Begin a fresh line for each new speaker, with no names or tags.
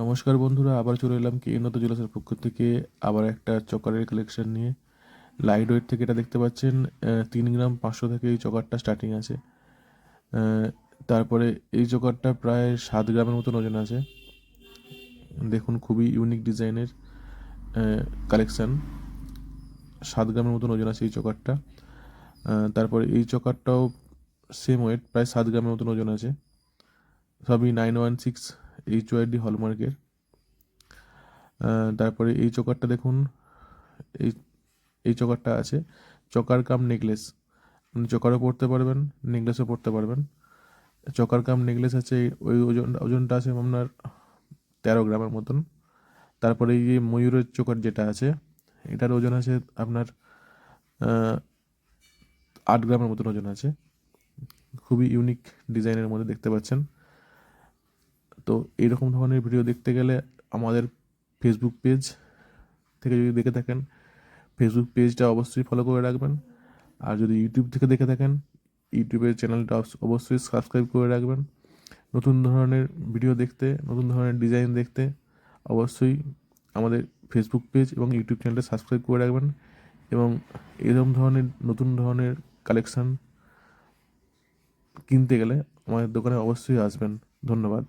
নমস্কার বন্ধুরা, আবার চলে এলাম কে উন্নত জুয়েলার্সের পক্ষ থেকে আবার একটা চকারের কালেকশন নিয়ে। লাইট ওয়েট থেকে এটা দেখতে পাচ্ছেন 3 গ্রাম 500 থেকে এই চকারটা স্টার্টিং আছে। তারপরে এই চকারটা প্রায় 7 গ্রামের মতন ওজন আছে। দেখুন, খুবই ইউনিক ডিজাইনের কালেকশান। 7 গ্রামের মতন ওজন আছে এই চকারটা। তারপরে এই চকারটাও সেম ওয়েট, প্রায় 7 গ্রামের মতন ওজন আছে। সবই 916 HYD হলমার্কের। তারপরে এই চকারটা দেখুন, এই এই চকারটা আছে চকার কাম নেকলেস। আপনি চকারও পরতে পারবেন, নেকলেসও পরতে পারবেন। চকার কাম নেকলেস আছে, ওই ওজনটা আছে আপনার 13 গ্রামের মতন। তারপরে এই যে ময়ূরের চোকার যেটা আছে, এটার ওজন আছে আপনার 8 গ্রামের মতন ওজন আছে। খুবই ইউনিক ডিজাইনের মধ্যে দেখতে পাচ্ছেন। তো এইরকম ধরনের ভিডিও দেখতে গেলে আমাদের ফেসবুক পেজ থেকে যদি দেখে থাকেন, ফেসবুক পেজটা অবশ্যই ফলো করে রাখবেন। আর যদি ইউটিউব থেকে দেখে থাকেন, ইউটিউবের চ্যানেলটা অবশ্যই সাবস্ক্রাইব করে রাখবেন। নতুন ধরনের ভিডিও দেখতে, নতুন ধরনের ডিজাইন দেখতে অবশ্যই আমাদের ফেসবুক পেজ এবং ইউটিউব চ্যানেলটা সাবস্ক্রাইব করে রাখবেন। এবং এরকম ধরনের নতুন ধরনের কালেকশান কিনতে গেলে আমাদের দোকানে অবশ্যই আসবেন। ধন্যবাদ।